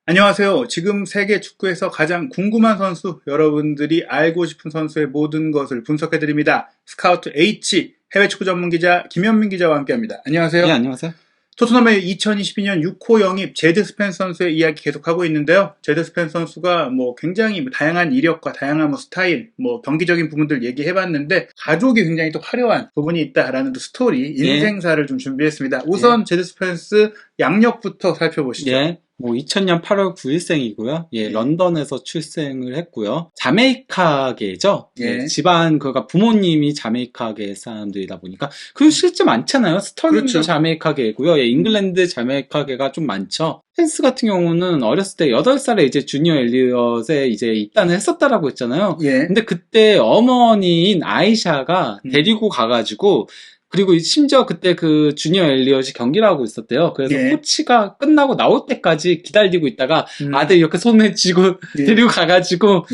안녕하세요. 지금 세계 축구에서 가장 궁금한 선수, 여러분들이 알고 싶은 선수의 모든 것을 분석해드립니다. 스카우트 H 해외 축구 전문 기자 김현민 기자와 함께합니다. 안녕하세요. 네, 안녕하세요. 토트넘의 2022년 6호 영입 제드 스펜스 선수의 이야기 계속하고 있는데요. 제드 스펜스 선수가 굉장히 다양한 이력과 다양한 스타일, 경기적인 부분들 얘기해봤는데 가족이 굉장히 또 화려한 부분이 있다라는 또 스토리, 인생사를 좀 준비했습니다. 우선 제드 스펜스 양력부터 살펴보시죠. 2000년 8월 9일생이고요. 런던에서 출생을 했고요. 자메이카계죠. 집안, 그러니까 부모님이 자메이카계 사람들이다 보니까. 그리고 실제 많잖아요. 스털링도 그렇죠. 자메이카계고요. 잉글랜드 자메이카계가 좀 많죠. 스펜스 같은 경우는 어렸을 때 8살에 이제 주니어 엘리엇에 이제 입단을 했었다라고 했잖아요. 근데 그때 어머니인 아이샤가 데리고 가가지고 그리고 심지어 그때 그 주니어 엘리엇이 경기를 하고 있었대요. 그래서 코치가 끝나고 나올 때까지 기다리고 있다가 아들 이렇게 손에 쥐고 데리고 가가지고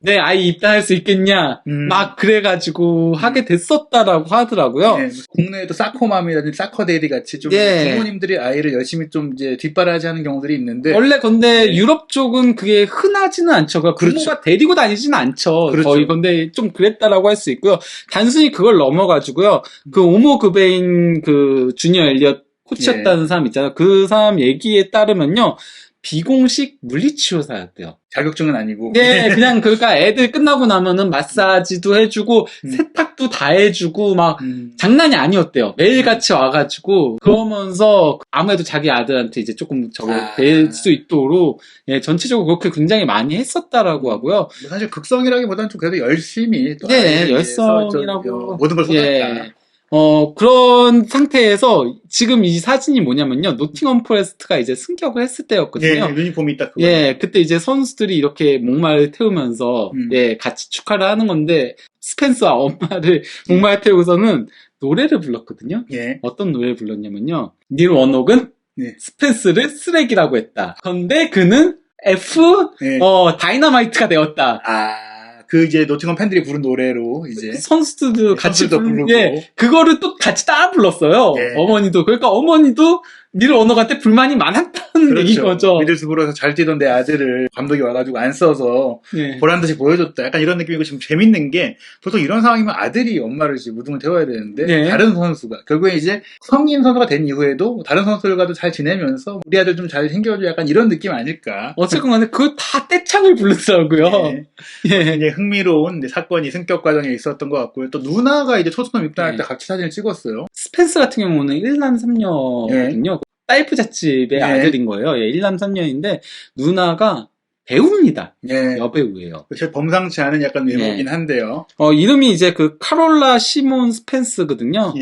내 아이 입단할 수 있겠냐 막 그래가지고 하게 됐었다라고 하더라고요. 국내에도 사코맘이라든지 사커데이디 같이 좀 부모님들이 아이를 열심히 좀 이제 뒷바라지하는 경우들이 있는데 원래 근데 유럽 쪽은 그게 흔하지는 않죠. 그러니까 부모가 데리고 다니지는 않죠. 거의 근데 좀 그랬다라고 할 수 있고요. 단순히 그걸 넘어가지고요. 그 오모 그베인 그 주니어 엘리엇 코치였다는 사람 있잖아요. 그 사람 얘기에 따르면요. 비공식 물리치료사였대요. 자격증은 아니고. 그냥 그러니까 애들 끝나고 나면은 마사지도 해주고 세탁도 다 해주고 막 장난이 아니었대요. 매일같이 와가지고 그러면서 아무래도 자기 아들한테 이제 조금 될 수 있도록 전체적으로 그렇게 굉장히 많이 했었다라고 하고요. 사실 극성이라기보다는 좀 그래도 열심히 또 열성이라고 모든 걸 쏟았다. 그런 상태에서 지금 이 사진이 뭐냐면요. 노팅엄 포레스트가 이제 승격을 했을 때였거든요. 유니폼이 딱 그거. 그때 이제 선수들이 이렇게 목마를 태우면서 같이 축하를 하는 건데 스펜스와 엄마를 목마를 태우고서는 노래를 불렀거든요. 어떤 노래를 불렀냐면요. 닐 워녹은 스펜스를 쓰레기라고 했다. 그런데 그는 다이너마이트가 되었다. 그 이제 노팅엄 팬들이 부른 노래로 이제 선수들도 같이 부르고 그거를 또 같이 따라 불렀어요. 어머니도. 그러니까 어머니도 닐 워녹한테 불만이 많았다는 얘기인 거죠. 미들스브로에서 잘 뛰던 내 아들을 감독이 와가지고 안 써서 보란듯이 보여줬다. 약간 이런 느낌이고 지금 재밌는 게 보통 이런 상황이면 아들이 엄마를 이제 무등을 태워야 되는데 다른 선수가 결국에 이제 성인 선수가 된 이후에도 다른 선수들과도 잘 지내면서 우리 아들 좀 잘 챙겨줘 약간 이런 느낌 아닐까. 어쨌건 간에 그거 다 떼창을 부르더라고요. 이제 흥미로운 사건이 승격 과정에 있었던 것 같고요. 또 누나가 이제 토트넘 입단할 때 같이 사진을 찍었어요. 스펜스 같은 경우는 1남 3녀거든요. 사이프 잣집의 아들인 거예요. 1남 3녀인데 누나가 배우입니다. 여배우예요. 제일 범상치 않은 약간 외모긴 한데요. 이름이 이제 그 카롤라 시몬 스펜스거든요.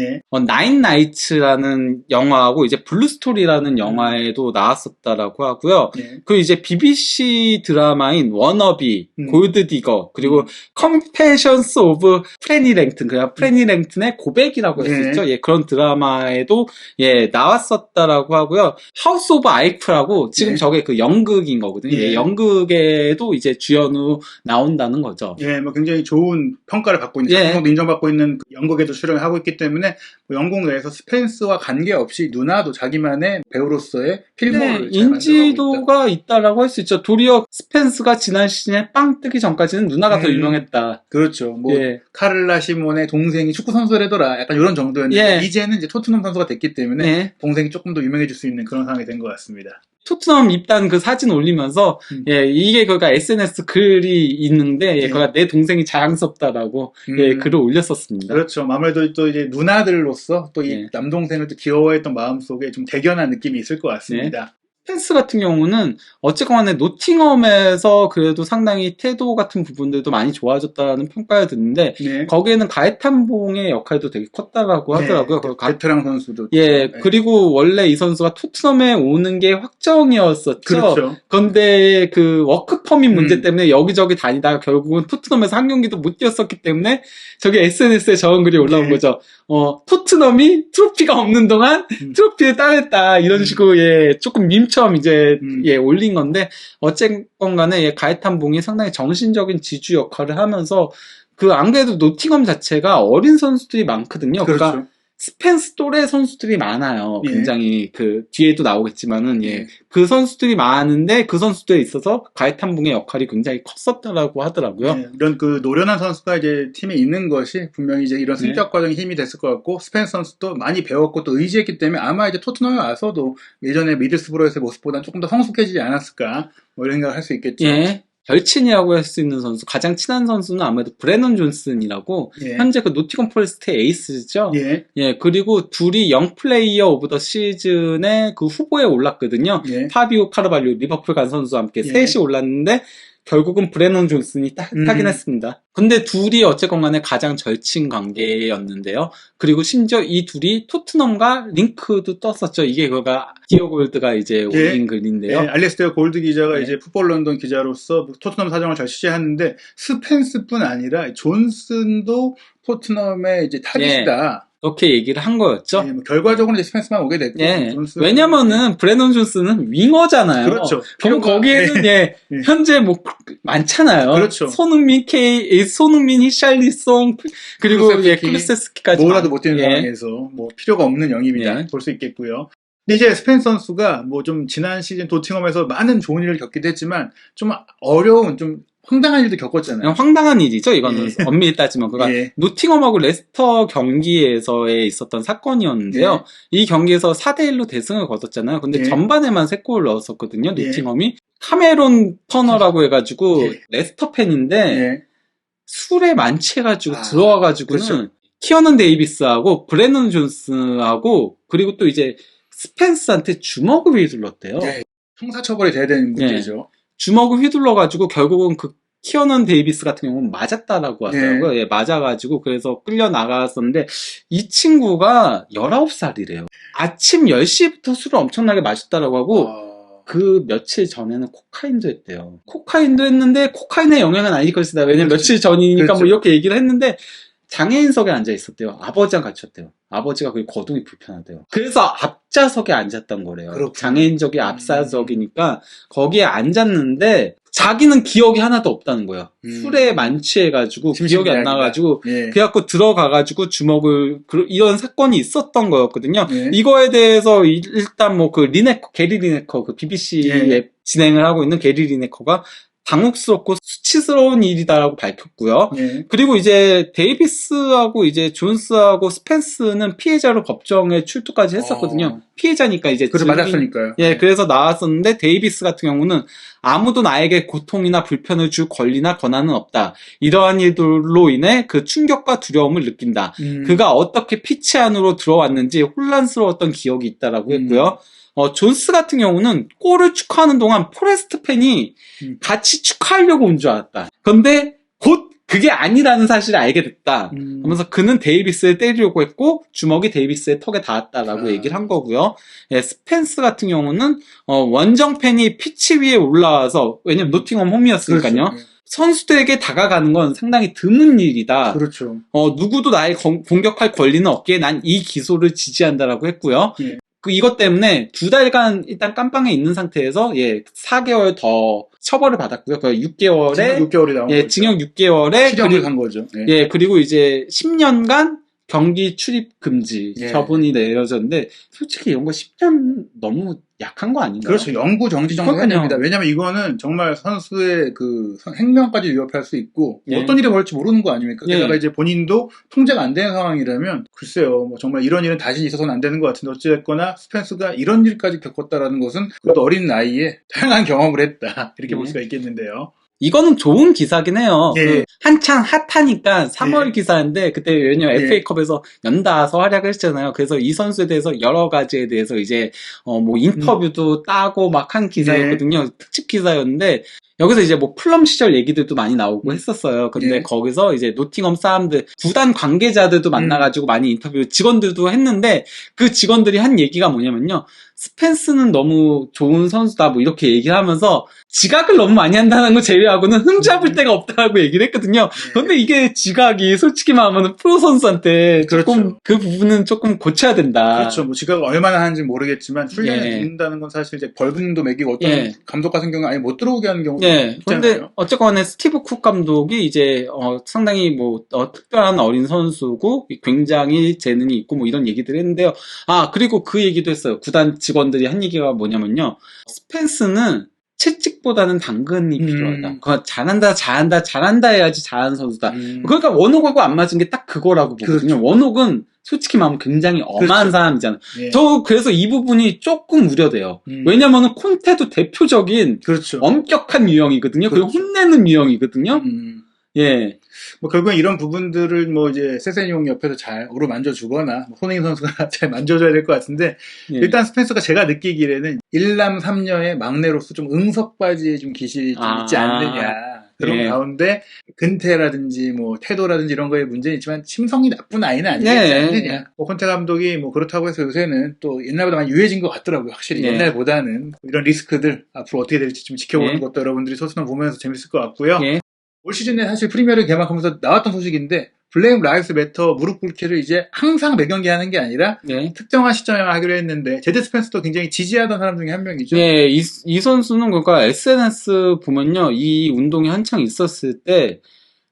나인 나이츠라는 영화하고 이제 블루 스토리라는 영화에도 나왔었다라고 하고요. 그 이제 BBC 드라마인 워너비, 골드디거, 그리고 컴패션스 오브 프레니 랭튼, 그냥 프레니 랭튼의 고백이라고 했었죠. 그런 드라마에도 나왔었다라고 하고요. 하우스 오브 아이크라고 지금 저게 그 연극인 거거든요. 연극에도 이제 주연으로 나온다는 거죠. 굉장히 좋은 평가를 받고 있는, 상도 인정받고 있는 연극에도 출연을 하고 있기 때문에 영국 내에서 스펜스와 관계없이 누나도 자기만의 배우로서의 필모를 인지도가 있다라고 할 수 있죠. 도리어 스펜스가 지난 시즌에 빵 뜨기 전까지는 누나가 더 유명했다. 그렇죠. 카를라 시몬의 동생이 축구 선수래더라. 약간 이런 정도였는데 이제는 이제 토트넘 선수가 됐기 때문에 동생이 조금 더 유명해질 수 있는 그런 상황이 된 것 같습니다. 토트넘 입단 그 사진 올리면서 이게 그러니까 SNS 글이 있는데 그러니까 내 동생이 자랑스럽다라고 글을 올렸었습니다. 그렇죠. 아무래도 또 이제 누나들로서 또 이 남동생을 또 귀여워했던 마음속에 좀 대견한 느낌이 있을 것 같습니다. 스펜스 같은 경우는 어쨌건 간에 노팅엄에서 그래도 상당히 태도 같은 부분들도 많이 좋아졌다는 평가를 듣는데 거기에는 가에탄봉의 역할도 되게 컸다라고 하더라고요. 베테랑 선수도. 그리고 원래 이 선수가 토트넘에 오는 게 확정이었었죠. 그렇죠. 그런데 그 워크 퍼밋 문제 때문에 여기저기 다니다가 결국은 토트넘에서 한 경기도 못 뛰었었기 때문에 저기 SNS에 적은 글이 올라온 거죠. 토트넘이 트로피가 없는 동안 트로피를 따냈다. 이런 식으로 조금 밈처럼 이제 올린 건데 어쨌건 간에 가에탄봉이 상당히 정신적인 지주 역할을 하면서 그 안 그래도 노팅엄 자체가 어린 선수들이 많거든요. 그렇죠. 그러니까 스펜스 또래 선수들이 많아요. 예. 굉장히 그 뒤에도 나오겠지만은 예. 그 선수들이 많은데 그 선수들에 있어서 가에탄붕의 역할이 굉장히 컸었다라고 하더라고요. 예. 이런 그 노련한 선수가 이제 팀에 있는 것이 분명히 이제 이런 승격 과정에 힘이 됐을 것 같고 스펜스 선수도 많이 배웠고 또 의지했기 때문에 아마 이제 토트넘에 와서도 예전에 미들스브로에서의 모습보다는 조금 더 성숙해지지 않았을까 뭐 이런 생각을 할 수 있겠죠. 예. 절친이라고 할 수 있는 선수, 가장 친한 선수는 아무래도 브레넌 존슨이라고 예. 현재 그 노티건 포레스트의 에이스죠. 예. 예, 그리고 둘이 영 플레이어 오브 더 시즌에 그 후보에 올랐거든요. 예. 파비오 카르발료 리버풀 간 선수와 함께 예. 셋이 올랐는데 결국은 브레넌 존슨이 타긴 했습니다. 근데 둘이 어쨌건 간에 가장 절친 관계였는데요. 그리고 심지어 이 둘이 토트넘과 링크도 떴었죠. 이게 그가 디어 골드가 이제 올린 글인데요. 예. 알레스테어 골드 기자가 이제 풋볼 런던 기자로서 토트넘 사정을 잘 취재하는데 스펜스뿐 아니라 존슨도 토트넘의 이제 타깃이다. 그렇게 얘기를 한 거였죠. 예, 뭐 결과적으로 이제 스펜스만 오게 됐고. 왜냐면은 브레넌 존슨은 윙어잖아요. 그렇죠. 그럼 거기에는 현재 뭐 많잖아요. 그렇죠. 손흥민, 히샬리송 그리고 쿠루세스키까지 뭐라도 못 뛰는 상황에서 뭐 필요가 없는 영입이다 볼 수 있겠고요. 근데 이제 스펜스 선수가 뭐 좀 지난 시즌 도팅엄에서 많은 좋은 일을 겪기도 했지만 좀 어려운 좀 황당한 일도 겪었잖아요. 황당한 일이죠. 이거는 엄밀히 따지면 그가 노팅엄하고 레스터 경기에서에 있었던 사건이었는데요. 이 경기에서 4대1로 대승을 거뒀잖아요. 근데 전반에만 3골을 넣었었거든요. 노팅엄이 카메론 터너라고 해가지고 레스터 팬인데 술에 만취해가지고 들어와가지고는 그렇죠. 키어넌 데이비스하고 브레넌 존스하고 그리고 또 이제 스펜스한테 주먹을 휘둘렀대요. 형사처벌이 돼야 되는 문제죠. 주먹을 휘둘러가지고 결국은 그 키어넌 데이비스 같은 경우는 맞았다라고 하더라고요. 맞아가지고 그래서 끌려 나갔었는데 이 친구가 19살이래요. 아침 10시부터 술을 엄청나게 마셨다라고 하고 그 며칠 전에는 코카인도 했대요. 코카인도 했는데 코카인의 영향은 아닐 것이다. 왜냐면 며칠 전이니까 뭐 이렇게 얘기를 했는데 장애인석에 앉아 있었대요. 아버지랑 같이 였대요. 아버지가 거기 거동이 불편하대요. 그래서 앞좌석에 앉았던 거래요. 그렇구나. 장애인석이 앞좌석이니까 거기에 앉았는데 자기는 기억이 하나도 없다는 거예요. 술에 만취해가지고 기억이 안 나가지고 그래갖고 들어가가지고 주먹을 이런 사건이 있었던 거였거든요. 이거에 대해서 일단 뭐 그 게리 리네커 그 BBC에 진행을 하고 있는 게리 리네커가 당혹스럽고 수치스러운 일이다라고 밝혔고요. 그리고 이제 데이비스하고 이제 존스하고 스펜스는 피해자로 법정에 출두까지 했었거든요. 피해자니까 이제 그래 맞았으니까요. 그래서 나왔었는데 데이비스 같은 경우는 아무도 나에게 고통이나 불편을 줄 권리나 권한은 없다. 이러한 일들로 인해 그 충격과 두려움을 느낀다. 그가 어떻게 피치 안으로 들어왔는지 혼란스러웠던 기억이 있다라고 했고요. 존스 같은 경우는 골을 축하하는 동안 포레스트 팬이 같이 축하하려고 온 줄 알았다. 근데 곧 그게 아니라는 사실을 알게 됐다. 그러면서 그는 데이비스를 때리려고 했고 주먹이 데이비스의 턱에 닿았다라고 얘기를 한 거고요. 스펜스 같은 경우는 원정 팬이 피치 위에 올라와서 왜냐면 노팅엄 홈이었으니까요. 그렇죠. 선수들에게 다가가는 건 상당히 드문 일이다. 그렇죠. 누구도 나의 공격할 권리는 없기에 난 이 기소를 지지한다라고 했고요. 이것 때문에 2달간 일단 깜빵에 있는 상태에서 4개월 더 처벌을 받았고요. 그 6개월에 징역 6개월이 나온 거죠. 징역 6개월에 실형을 간 거죠. 그리고 이제 10년간 경기 출입 금지 처분이 내려졌는데 솔직히 이런 거 10년 너무 약한 거 아닌가요? 그렇죠. 영구 정지 정도 해야 됩니다. 왜냐면 이거는 정말 선수의 그 행명까지 위협할 수 있고 어떤 일이 벌일지 모르는 거 아닙니까? 게다가 이제 본인도 통제가 안 되는 상황이라면 글쎄요. 뭐 정말 이런 일은 다시 있어서는 안 되는 것 같은데 어찌됐거나 스펜스가 이런 일까지 겪었다라는 것은 그것도 어린 나이에 다양한 경험을 했다. 이렇게 볼 수가 있겠는데요. 이거는 좋은 기사긴 해요. 한창 핫하니까 3월 기사인데 그때 왜냐면 FA컵에서 연달아서 활약을 했잖아요. 그래서 이 선수에 대해서 여러 가지에 대해서 이제 뭐 인터뷰도 따고 막 한 기사였거든요. 특집 기사였는데 여기서 이제 뭐 플럼 시절 얘기들도 많이 나오고 했었어요. 근데 거기서 이제 노팅엄 사람들, 구단 관계자들도 만나가지고 많이 인터뷰, 직원들도 했는데 그 직원들이 한 얘기가 뭐냐면요. 스펜스는 너무 좋은 선수다 뭐 이렇게 얘기를 하면서 지각을 너무 많이 한다는 거 제외하고는 흠잡을 데가 없다고 얘기를 했거든요. 근데 이게 지각이 솔직히 말하면 프로 선수한테 조금 그 부분은 조금 고쳐야 된다. 그렇죠. 뭐 지각을 얼마나 하는지 모르겠지만 훈련에 듣는다는 건 사실 이제 벌금도 매기고 어떤 감독 같은 경우는 아예 못 들어오게 하는 경우도 네. 있잖아요. 근데 어쨌거나 스티브 쿡 감독이 이제 상당히 뭐 특별한 어린 선수고 굉장히 재능이 있고 뭐 이런 얘기들을 했는데요. 그리고 그 얘기도 했어요. 구단 직원들이 한 얘기가 뭐냐면요. 스펜스는 채찍보다는 당근이 필요하다. 잘한다 해야지 잘하는 선수다. 그러니까 원옥하고 안 맞은 게 딱 그거라고 보거든요. 그렇죠. 원옥은 솔직히 말하면 굉장히 엄한 그렇죠. 사람이잖아요. 예. 저 그래서 이 부분이 조금 우려돼요. 왜냐면은 콘테도 대표적인 그렇죠. 엄격한 유형이거든요. 그리고 그렇죠. 혼내는 유형이거든요. 예. 뭐 결국엔 이런 부분들을 뭐 이제 세세뇽 옆에서 잘 어루만져주거나 손흥민 선수가 잘 만져줘야 될 것 같은데 예. 일단 스펜서가 제가 느끼기에는 1남 3녀의 막내로서 좀 응석바지에 좀 기질이 좀 있지 않느냐 그런 예. 가운데 근태라든지 뭐 태도라든지 이런 거에 문제는 있지만 심성이 나쁜 아이는 아니지 않느냐. 뭐 콘테 감독이 뭐 그렇다고 해서 요새는 또 옛날보다 많이 유해진 것 같더라고요. 확실히 옛날보다는 이런 리스크들 앞으로 어떻게 될지 좀 지켜보는 것도 여러분들이 토트넘 보면서 재밌을 것 같고요. 올 시즌에 사실 프리미어리그 개막하면서 나왔던 소식인데 블랙 라이브스 매터 무릎 꿇기를 이제 항상 매 경기 하는 게 아니라 특정한 시점에 하기로 했는데 제드 스펜서도 굉장히 지지하던 사람 중에 한 명이죠. 네, 이 선수는 그러니까 SNS 보면요, 이 운동이 한창 있었을 때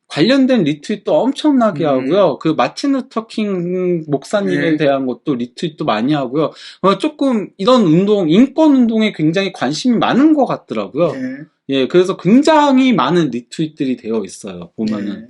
관련된 리트윗도 엄청나게 하고요. 그 마틴 루터킹 목사님에 대한 것도 리트윗도 많이 하고요. 조금 이런 운동, 인권 운동에 굉장히 관심이 많은 것 같더라고요. 예, 그래서 굉장히 많은 리트윗들이 되어 있어요. 보면은.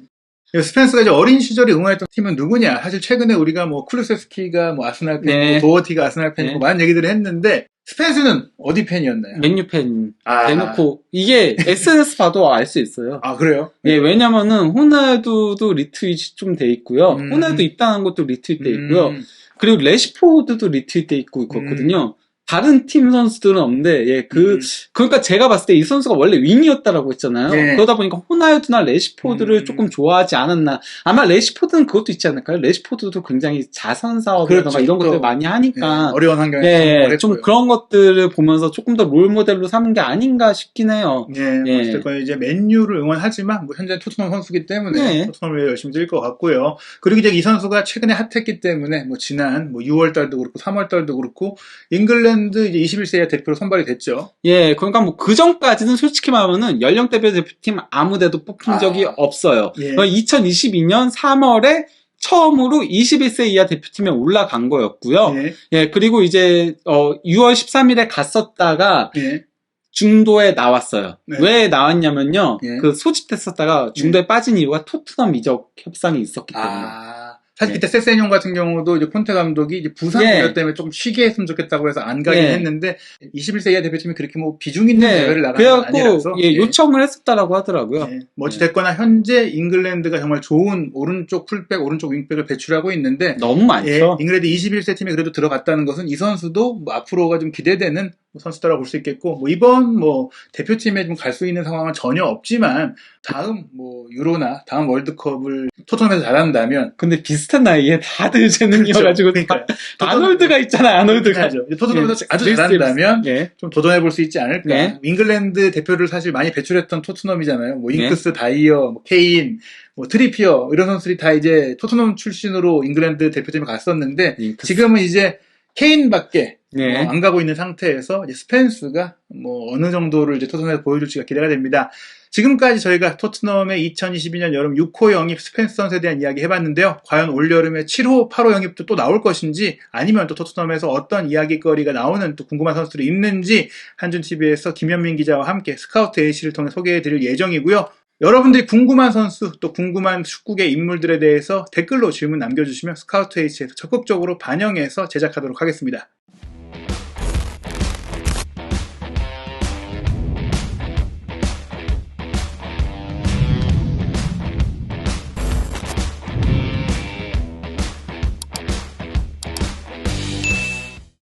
스펜스가 이제 어린 시절에 응원했던 팀은 누구냐? 사실 최근에 우리가 뭐 쿠루세스키가 뭐 아스날 팬이고 도어티가 아스날 팬이고 많은 얘기들을 했는데 스펜스는 어디 팬이었나요? 맨유 팬. 대놓고 이게 SNS 봐도 알 수 있어요. 그래요? 예, 왜냐면은 호날두도 리트윗이 좀 돼 있고요. 호날두 입단한 것도 리트윗 돼 있고요. 그리고 레시포드도 리트윗 돼 있고 그렇거든요. 다른 팀 선수들은 없는데, 그러니까 제가 봤을 때 이 선수가 원래 윙이었다라고 했잖아요. 그러다 보니까 호날두나 레시포드를 조금 좋아하지 않았나. 아마 레시포드는 그것도 있지 않을까요? 레시포드도 굉장히 자선 사업이라던가 이런 것들 많이 하니까. 어려운 환경에. 좀 그런 것들을 보면서 조금 더 롤 모델로 삼은 게 아닌가 싶긴 해요. 어쨌든 이제 맨유를 응원하지만, 뭐 현재 토트넘 선수기 때문에 토트넘을 열심히 뛸 것 같고요. 그리고 이제 이 선수가 최근에 핫했기 때문에, 뭐 지난 6월달도 그렇고 3월달도 그렇고, 잉글랜드 이제 21세 이하 대표로 선발이 됐죠. 예, 그러니까 뭐 그 전까지는 솔직히 말하면은 연령대별 대표팀 아무데도 뽑힌 적이 없어요. 2022년 3월에 처음으로 21세 이하 대표팀에 올라간 거였고요. 그리고 이제 6월 13일에 갔었다가 중도에 나왔어요. 왜 나왔냐면요. 그 소집됐었다가 중도에 빠진 이유가 토트넘 이적 협상이 있었기 때문에. 사실 그때 세세뇽 같은 경우도 이제 콘테 감독이 이제 부상 우려 때문에 좀 쉬게 했으면 좋겠다고 해서 안 가긴 했는데 21세 이하 대표팀이 그렇게 뭐 비중 있는 대회를 나가는 건 아니라서 요청을 했었다라고 하더라고요. 뭐 어찌됐거나 현재 잉글랜드가 정말 좋은 오른쪽 풀백, 오른쪽 윙백을 배출하고 있는데 너무 많죠. 잉글랜드 21세 팀에 그래도 들어갔다는 것은 이 선수도 뭐 앞으로가 좀 기대되는 선수다라고 볼 수 있겠고, 뭐 이번 뭐 대표팀에 좀 갈 수 있는 상황은 전혀 없지만 다음 뭐 유로나 다음 월드컵을 토트넘에서 잘한다면, 근데 비슷한 나이에 다들 재능이어가지고 아놀드가 있잖아요. 아놀드가 토트넘에서 아주 잘한다면 좀 도전해볼 수 있지 않을까. 잉글랜드 대표를 사실 많이 배출했던 토트넘이잖아요. 뭐 잉크스, 다이어, 뭐 케인, 뭐 트리피어 이런 선수들이 다 이제 토트넘 출신으로 잉글랜드 대표팀에 갔었는데 지금은 이제 케인밖에 안 가고 있는 상태에서 이제 스펜스가 뭐 어느 정도를 이제 토트넘에서 보여줄지가 기대가 됩니다. 지금까지 저희가 토트넘의 2022년 여름 6호 영입 스펜스 선수에 대한 이야기 해봤는데요. 과연 올여름에 7호, 8호 영입도 또 나올 것인지, 아니면 또 토트넘에서 어떤 이야기거리가 나오는 또 궁금한 선수들이 있는지 한준TV에서 김현민 기자와 함께 스카우트 A씨를 통해 소개해드릴 예정이고요. 여러분들이 궁금한 선수, 또 궁금한 축구계 인물들에 대해서 댓글로 질문 남겨주시면 스카우트 H에서 적극적으로 반영해서 제작하도록 하겠습니다.